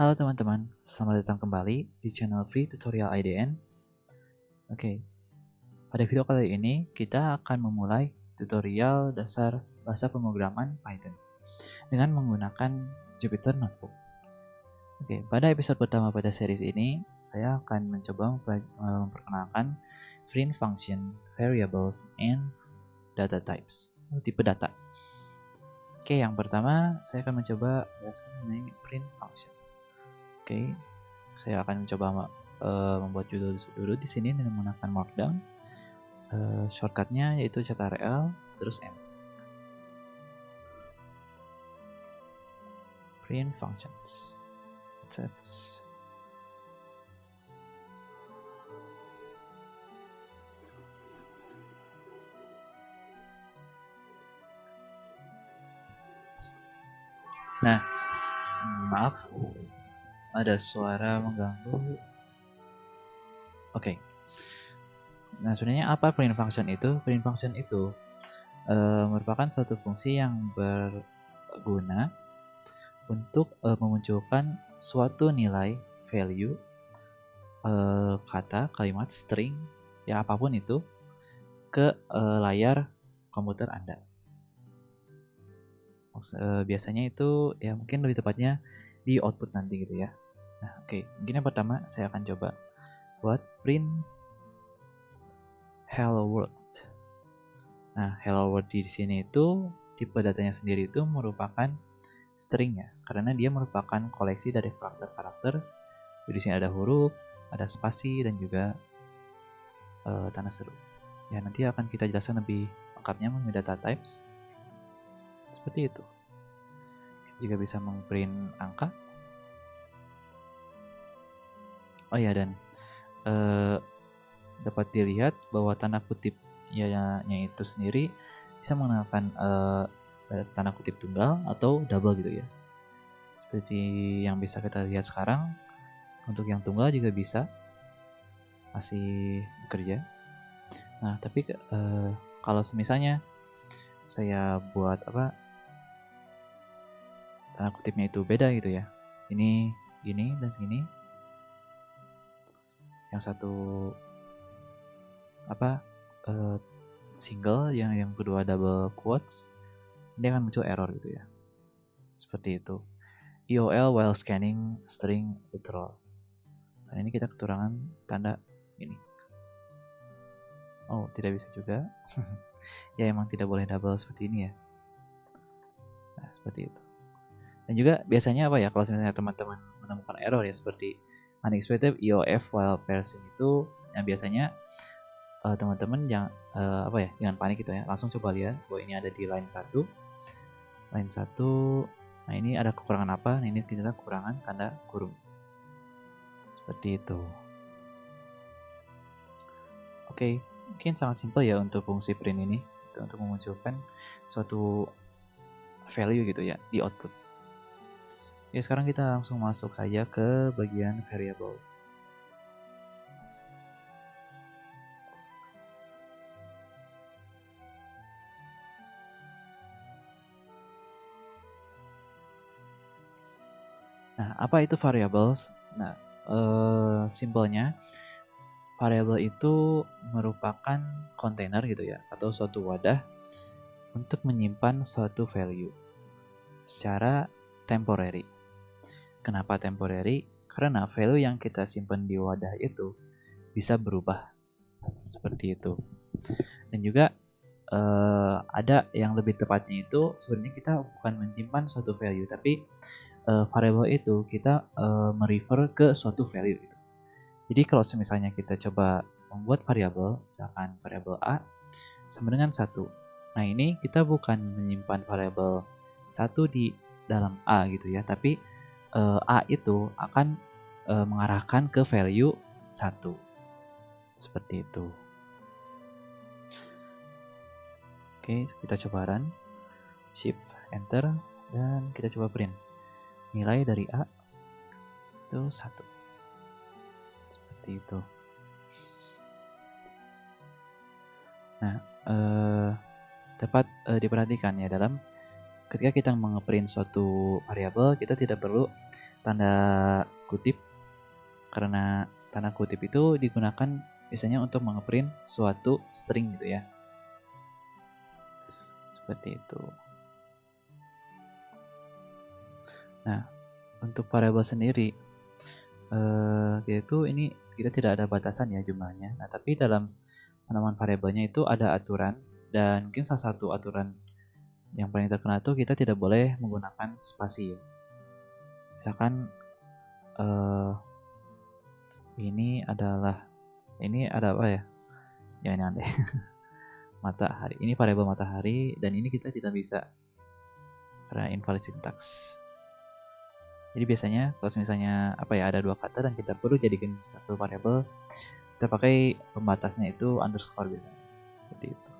Halo teman-teman, selamat datang kembali di channel Free Tutorial IDN. Oke, pada video kali ini kita akan memulai tutorial dasar bahasa pemrograman Python dengan menggunakan Jupyter Notebook. Oke, pada episode pertama pada series ini, saya akan mencoba memperkenalkan print function, variables, and data types, tipe data. Oke, yang pertama saya akan mencoba menjelaskan mengenai print function. Oke, saya akan mencoba membuat judul dulu di sini dengan menggunakan Markdown. Shortcutnya yaitu Ctrl terus M. Print functions. That's Nah, maaf, ada suara mengganggu. Oke. Nah, sebenarnya apa print function itu? Print function itu merupakan suatu fungsi yang berguna untuk memunculkan suatu nilai value, kata, kalimat, string, ya apapun itu, ke layar komputer Anda. Biasanya itu ya mungkin lebih tepatnya di output nanti gitu ya. Nah, oke. Mungkin yang pertama saya akan coba buat print hello world. Nah, hello world di sini itu tipe datanya sendiri itu merupakan string ya, karena dia merupakan koleksi dari karakter-karakter. Di sini ada huruf, ada spasi dan juga tanda seru. Ya, nanti akan kita jelaskan lebih lengkapnya mengenai data types. Seperti itu. Kita juga bisa mengprint angka. Oh ya, dan dapat dilihat bahwa tanda kutipnya itu sendiri bisa menggunakan tanda kutip tunggal atau double gitu ya. Seperti yang bisa kita lihat sekarang, untuk yang tunggal juga bisa masih bekerja. Nah, tapi kalau misalnya saya buat tanda kutipnya itu beda gitu ya. Ini gini dan segini. Yang satu single, yang kedua double quotes, ini akan muncul error gitu ya. Seperti itu. EOL while scanning string literal. Nah, ini kita kekurangan tanda ini. Oh, tidak bisa juga. Ya, emang tidak boleh double seperti ini ya. Nah, seperti itu. Dan juga biasanya kalau misalnya teman-teman menemukan error ya seperti unexpected EOF while parsing itu, yang biasanya teman-teman jangan panik gitu ya. Langsung coba lihat bahwa ini ada di line 1. Line 1. Nah, ini ada kekurangan apa? Nah, ini kita kekurangan tanda kurung. Seperti itu. Oke, mungkin sangat simpel ya untuk fungsi print ini, untuk memunculkan suatu value gitu ya di output. Ya, sekarang kita langsung masuk aja ke bagian variables. Nah, apa itu variables? Nah, simpelnya variable itu merupakan kontainer gitu ya, atau suatu wadah untuk menyimpan suatu value secara temporary. Kenapa temporary? Karena value yang kita simpan di wadah itu bisa berubah seperti itu. Dan juga ada yang lebih tepatnya itu sebenarnya kita bukan menyimpan suatu value, tapi variable itu kita merefer ke suatu value gitu. Jadi kalau misalnya kita coba membuat variabel, misalkan variabel A sama dengan 1. Nah, ini kita bukan menyimpan variabel 1 di dalam A gitu ya, tapi A itu akan mengarahkan ke value 1. Seperti itu. Oke, kita coba run. Shift enter dan kita coba print. Nilai dari A itu 1. Seperti itu. Nah, dapat diperhatikan ya dalam ketika kita mengeprint suatu variabel, kita tidak perlu tanda kutip, karena tanda kutip itu digunakan biasanya untuk mengeprint suatu string gitu ya. Seperti itu. Nah, untuk variabel sendiri, yaitu ini kita tidak ada batasan ya jumlahnya. Nah, tapi dalam penamaan variabelnya itu ada aturan, dan mungkin salah satu aturan yang paling terkenal itu kita tidak boleh menggunakan spasi. Misalkan ini ada apa ya? Jangan deh. Matahari. Ini variabel matahari, dan ini kita tidak bisa karena invalid syntax. Jadi biasanya kalau misalnya ada dua kata dan kita perlu jadikan satu variabel, kita pakai pembatasnya itu underscore biasanya. Seperti itu.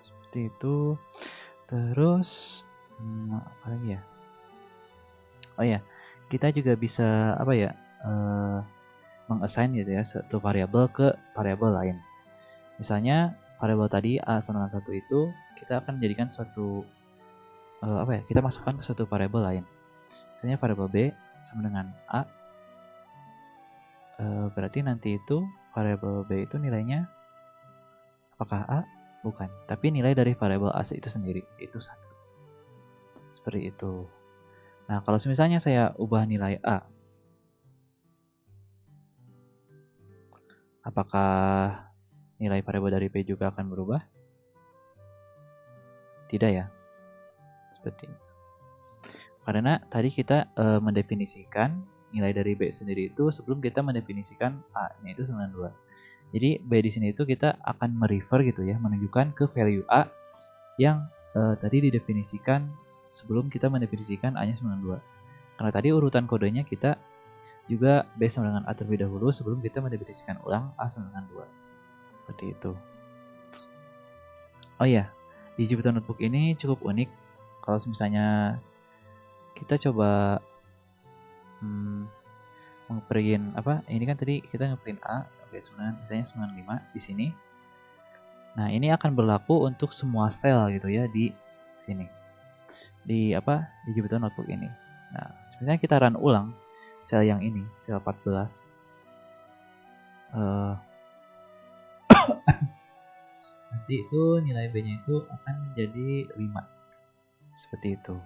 Seperti itu. Terus apa lagi ya? Oh ya, kita juga bisa mengassign gitu ya satu variabel ke variabel lain. Misalnya variabel tadi a sama dengan 1 itu kita akan menjadikan suatu kita masukkan ke suatu variabel lain. Misalnya variabel b sama dengan a, berarti nanti itu variabel b itu nilainya apakah a? Bukan, tapi nilai dari variabel a itu sendiri, itu 1. Seperti itu. Nah, kalau misalnya saya ubah nilai a, apakah nilai variabel dari b juga akan berubah? Tidak ya. Seperti ini. Karena tadi kita mendefinisikan nilai dari b sendiri itu sebelum kita mendefinisikan a, yaitu 92. Jadi b di sini itu kita akan merefer gitu ya, menunjukkan ke value a yang tadi didefinisikan sebelum kita mendefinisikan a-nya 92. Karena tadi urutan kodenya kita juga b sama dengan a terlebih dahulu sebelum kita mendefinisikan ulang a sama dengan 2. Seperti itu. Oh iya, di Jupyter Notebook ini cukup unik. Kalau misalnya kita coba ngeprint ini kan tadi kita ngeprint a, misalnya 95 di sini. Nah, ini akan berlaku untuk semua sel gitu ya di sini. Di Jupyter Notebook ini. Nah, misalnya kita run ulang sel yang ini, sel 14. Nanti itu nilai B-nya itu akan menjadi 5. Seperti itu.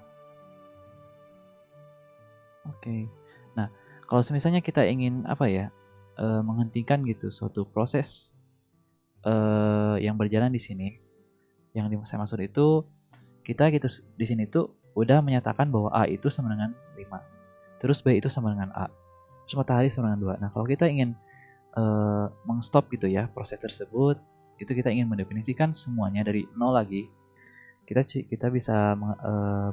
Oke. Nah, kalau misalnya kita ingin menghentikan gitu suatu proses yang berjalan di sini, yang saya maksud itu kita gitu di sini tuh udah menyatakan bahwa A itu sama dengan 5. Terus B itu sama dengan A. Terus matahari sama dengan 2. Nah, kalau kita ingin mengstop gitu ya proses tersebut, itu kita ingin mendefinisikan semuanya dari 0 lagi. Kita bisa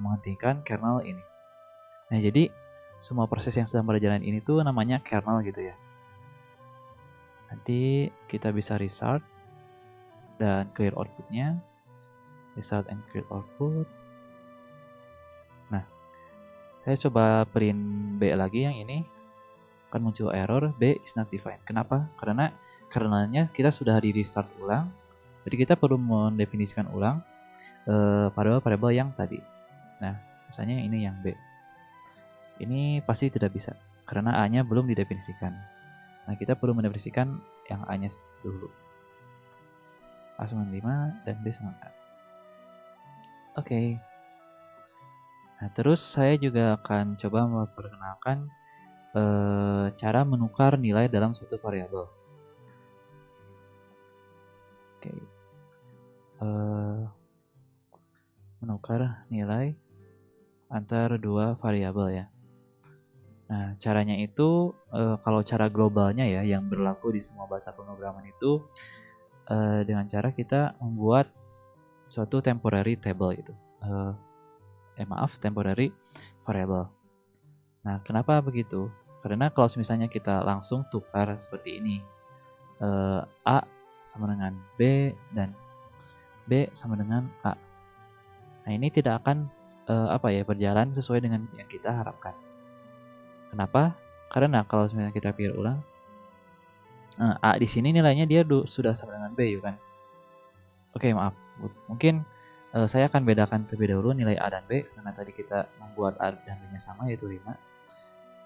menghentikan kernel ini. Nah, jadi semua proses yang sedang berjalan ini tuh namanya kernel gitu ya. Nanti kita bisa restart dan clear outputnya. Restart and clear output. Nah, saya coba print B lagi yang ini. Akan muncul error B is not defined. Kenapa? Karena kernelnya kita sudah di restart ulang. Jadi kita perlu mendefinisikan ulang variabel yang tadi. Nah, misalnya ini yang B. Ini pasti tidak bisa karena A-nya belum didefinisikan. Nah, kita perlu mendefinisikan yang A-nya dulu. A sama 5 dan B sama A. Oke. Nah, terus saya juga akan coba memperkenalkan cara menukar nilai dalam suatu variabel. Oke. Menukar nilai antara dua variabel ya. Nah, caranya itu kalau cara globalnya ya yang berlaku di semua bahasa pemrograman itu dengan cara kita membuat suatu temporary table gitu. Temporary variable. Nah, kenapa begitu? Karena kalau misalnya kita langsung tukar seperti ini, A sama dengan B dan B sama dengan A. Nah, ini tidak akan berjalan sesuai dengan yang kita harapkan. Kenapa? Karena kalau misalnya kita pikir ulang, A di sini nilainya dia sudah sama dengan B, kan? Oke, maaf. Mungkin saya akan bedakan terlebih dahulu nilai A dan B, karena tadi kita membuat A dan B-nya sama, yaitu 5.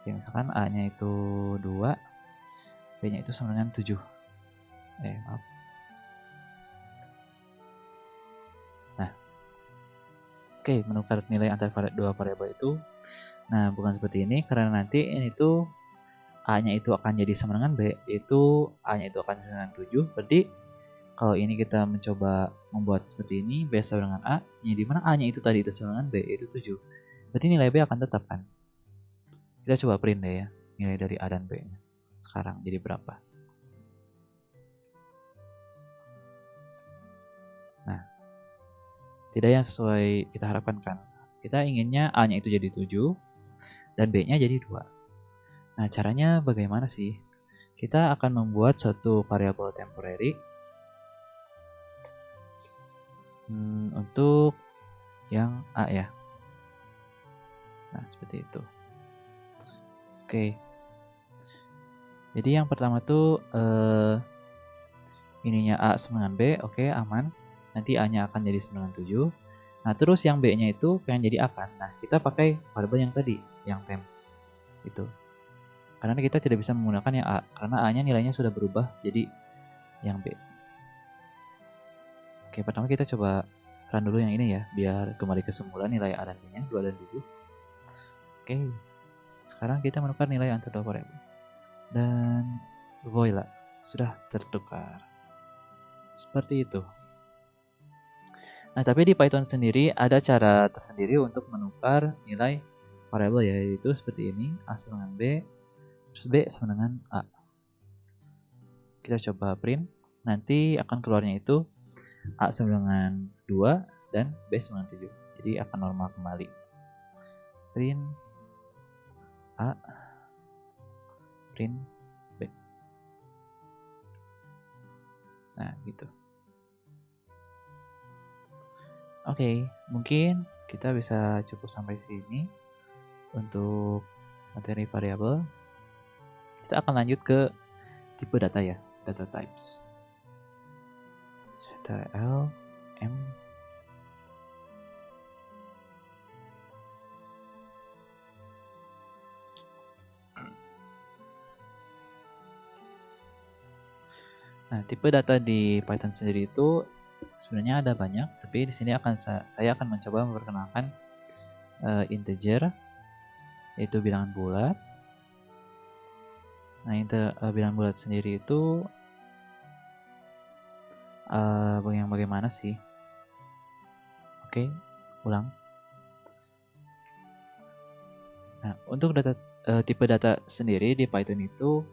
Oke, misalkan A-nya itu 2, B-nya itu sama dengan 7. Maaf. Nah, oke, menukar nilai antara dua variabel itu. Nah, bukan seperti ini, karena nanti ini tuh A-nya itu akan jadi sama dengan B, yaitu A-nya itu akan sama dengan 7. Berarti kalau ini kita mencoba membuat seperti ini, B sama dengan A, yang dimana A-nya itu tadi itu sama dengan B, yaitu 7. Berarti nilai B akan tetap, kan? Kita coba print deh ya, nilai dari A dan B-nya. Sekarang jadi berapa? Nah, tidak yang sesuai kita harapkan, kan? Kita inginnya A-nya itu jadi 7, dan B-nya jadi 2. Nah, caranya bagaimana sih? Kita akan membuat suatu variabel temporary untuk yang A ya. Nah, seperti itu. Oke. Jadi yang pertama tuh ininya A sama dengan B, oke, aman. Nanti A-nya akan jadi 97. Nah, terus yang B-nya itu pengen jadi A kan? Nah, kita pakai variabel yang tadi, yang temp. Itu. Karena kita tidak bisa menggunakan yang A, karena A-nya nilainya sudah berubah jadi yang B. Oke, pertama kita coba run dulu yang ini ya, biar kembali ke semula nilai A dan B-nya, 2 dan 7. Oke, sekarang kita menukar nilai antara dua variabel. Dan voila, sudah tertukar. Seperti itu. Nah, tapi di Python sendiri ada cara tersendiri untuk menukar nilai variabel ya, yaitu seperti ini, A sama dengan B, terus B sama dengan A. Kita coba print, nanti akan keluarnya itu A sama dengan 2 dan B sama dengan 7. Jadi akan normal kembali. Print A, print B. Nah, gitu. Oke, mungkin kita bisa cukup sampai sini untuk materi variabel. Kita akan lanjut ke tipe data ya, data types. Ctrl M. Nah, tipe data di Python sendiri itu sebenarnya ada banyak, tapi di sini saya akan mencoba memperkenalkan integer, yaitu bilangan bulat. Nah, bilangan bulat sendiri itu bagaimana sih? Oke, ulang. Nah, untuk tipe data sendiri di Python itu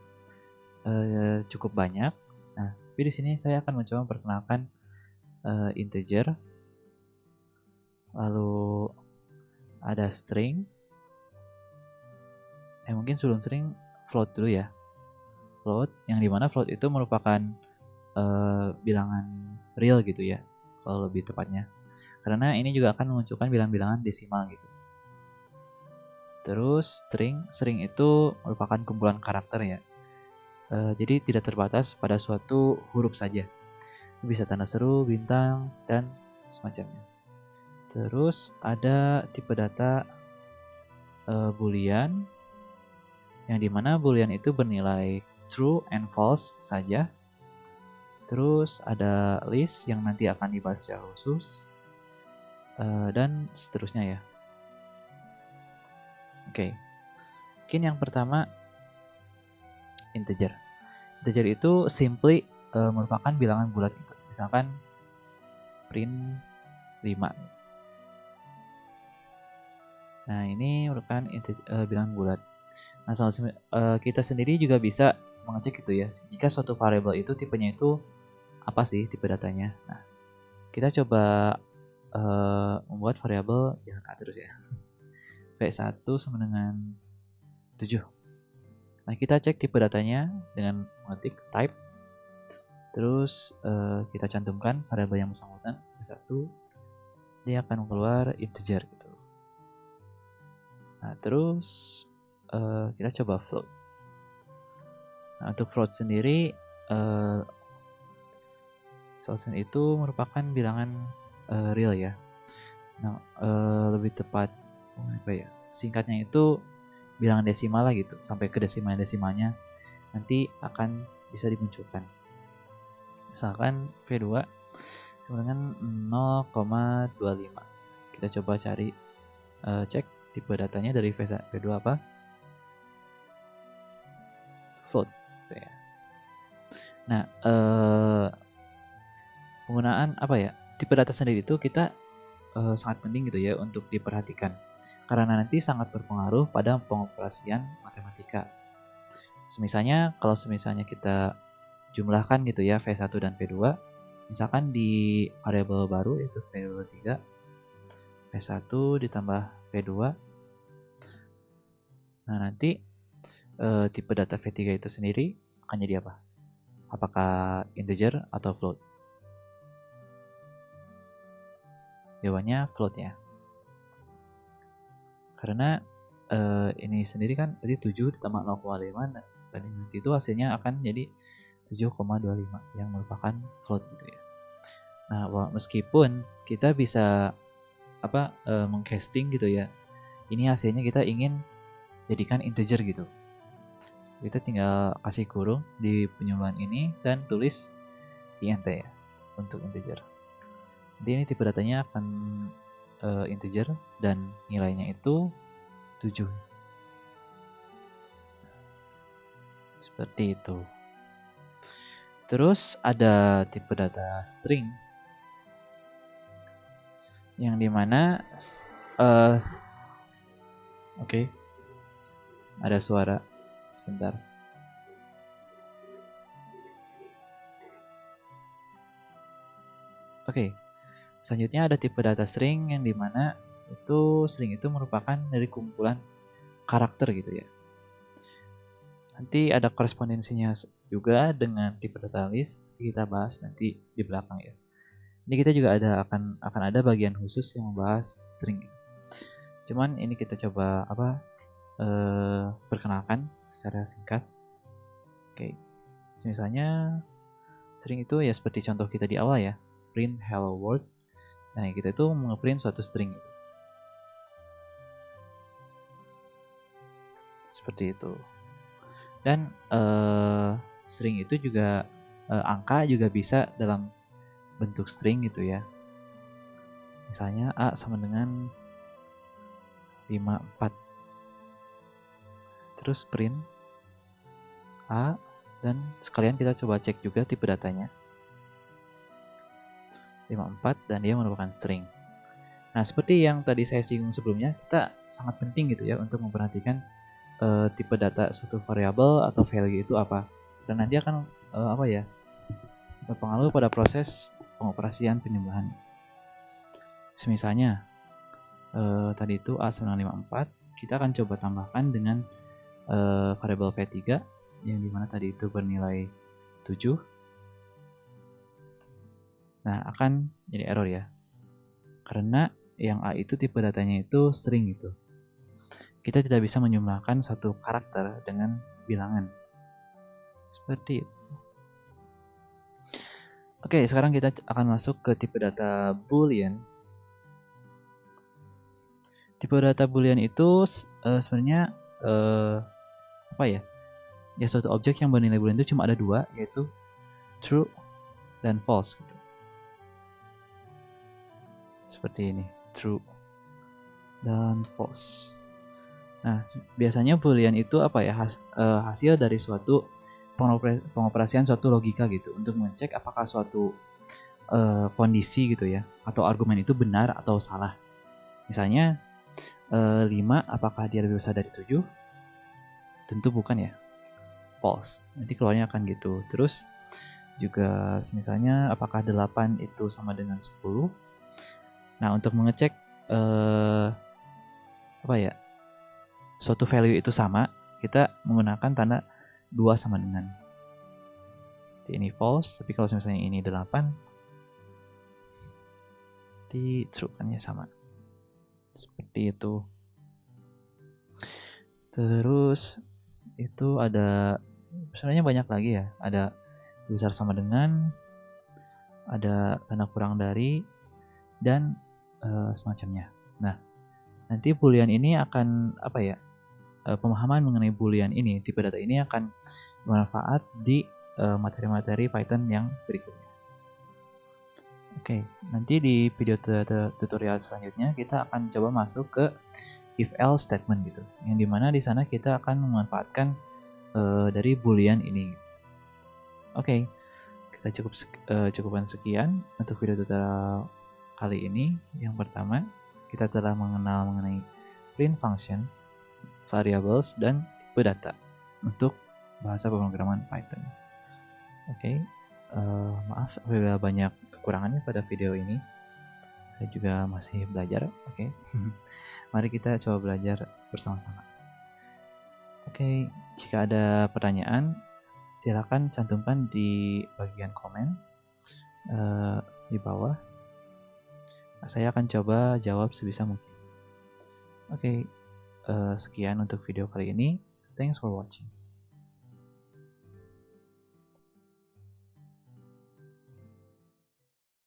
cukup banyak. Nah, tapi di sini saya akan mencoba memperkenalkan integer, lalu ada string. Mungkin sebelum string float dulu ya. Float, yang dimana float itu merupakan bilangan real gitu ya, kalau lebih tepatnya. Karena ini juga akan menunjukkan bilangan-bilangan desimal gitu. Terus string itu merupakan kumpulan karakter ya. Jadi tidak terbatas pada suatu huruf saja. Bisa tanda seru, bintang, dan semacamnya. Terus ada tipe data boolean, yang dimana boolean itu bernilai true and false saja. Terus ada list yang nanti akan dibahas secara khusus, dan seterusnya ya. Oke, mungkin yang pertama integer. Integer itu simply merupakan bilangan bulat gitu. Misalkan print 5. Nah, ini merupakan bilangan bulat. Nah, kita sendiri juga bisa mengecek gitu ya, jika suatu variabel itu tipenya itu apa sih tipe datanya. Nah, kita coba membuat variabel jangan A terus ya. V1 sama dengan 7. Nah, kita cek tipe datanya dengan mengetik type. Terus kita cantumkan variabel yang bersangkutan V1. Dia akan keluar integer gitu. Nah, terus kita coba float. Nah, untuk float sendiri Solution itu merupakan bilangan real ya. Nah, lebih tepat apa ya? Singkatnya itu bilangan desimal lah gitu, sampai ke desimalnya nanti akan bisa dimunculkan. Misalkan V2 sama dengan 0,25. Kita coba cari cek tipe datanya dari V2 apa? Float gitu ya. Nah, penggunaan apa ya? Tipe data sendiri itu kita sangat penting gitu ya untuk diperhatikan. Karena nanti sangat berpengaruh pada pengoperasian matematika. Kalau misalnya kita jumlahkan gitu ya V1 dan V2, misalkan di variabel baru yaitu variabel 3, V1 ditambah V2. Nah, nanti tipe data V3 itu sendiri akan jadi apa? Apakah integer atau float? Jawabannya float ya. Karena ini sendiri kan tadi 7 ditambah 0,5 dan nanti itu hasilnya akan jadi 7,25 yang merupakan float gitu ya. Nah, meskipun kita bisa mengcasting gitu ya. Ini hasilnya kita ingin jadikan integer gitu. Kita tinggal kasih kurung di penyuluhan ini dan tulis int ya untuk integer. Jadi ini tipe datanya akan integer dan nilainya itu 7. Seperti itu. Terus ada tipe data string yang dimana oke. Ada suara sebentar. Oke. Selanjutnya ada tipe data string yang dimana string itu merupakan dari kumpulan karakter gitu ya. Nanti ada korespondensinya juga dengan tipe data list, kita bahas nanti di belakang ya. Ini kita juga akan ada bagian khusus yang membahas string. Cuman ini kita coba perkenalkan secara singkat. Oke. Misalnya string itu ya seperti contoh kita di awal ya, print hello world. Nah, kita itu nge-print suatu string gitu. Seperti itu. Dan string itu juga angka juga bisa dalam bentuk string gitu ya. Misalnya A sama dengan 54. Terus print A dan sekalian kita coba cek juga tipe datanya. 54 dan dia merupakan string. Nah, seperti yang tadi saya singgung sebelumnya, kita sangat penting gitu ya untuk memperhatikan tipe data suatu variabel atau value itu apa. Dan nanti akan berpengaruh pada proses pengoperasian penjumlahan. Misalnya tadi itu A sama dengan 54, kita akan coba tambahkan dengan variabel V3 yang dimana tadi itu bernilai 7. Nah, akan jadi error ya. Karena yang A itu tipe datanya itu string gitu. Kita tidak bisa menjumlahkan satu karakter dengan bilangan. Seperti itu. Oke, sekarang kita akan masuk ke tipe data boolean. Tipe data boolean itu sebenarnya ya suatu objek yang bernilai boolean itu cuma ada 2, yaitu true dan false gitu. Seperti ini, true dan false. Nah, biasanya boolean itu hasil dari suatu pengoperasian suatu logika gitu untuk mengecek apakah suatu kondisi gitu ya atau argumen itu benar atau salah. Misalnya 5 apakah dia lebih besar dari 7? Tentu bukan ya. False. Nanti keluarnya akan gitu. Terus juga misalnya apakah 8 itu sama dengan 10? Nah, untuk mengecek suatu value itu sama, kita menggunakan tanda 2 sama dengan. Jadi ini false, tapi kalau misalnya ini 8, di true kan ya sama. Seperti itu. Terus itu ada sebenarnya banyak lagi ya. Ada besar sama dengan, ada tanda kurang dari, dan semacamnya. Nah, nanti boolean ini akan pemahaman mengenai boolean ini, tipe data ini akan bermanfaat di materi-materi Python yang berikutnya. Oke, nanti di video tutorial selanjutnya kita akan coba masuk ke if else statement gitu, yang dimana di sana kita akan memanfaatkan dari boolean ini. Oke, kita cukupkan sekian untuk video tutorial kali ini. Yang pertama, kita telah mengenal mengenai print function, variables, dan tipe data untuk bahasa pemrograman Python. Oke, maaf apabila banyak kekurangannya pada video ini. Saya juga masih belajar, oke. Mari kita coba belajar bersama-sama. Oke, jika ada pertanyaan, silakan cantumkan di bagian komen di bawah. Saya akan coba jawab sebisa mungkin. Oke, sekian untuk video kali ini. Thanks for watching.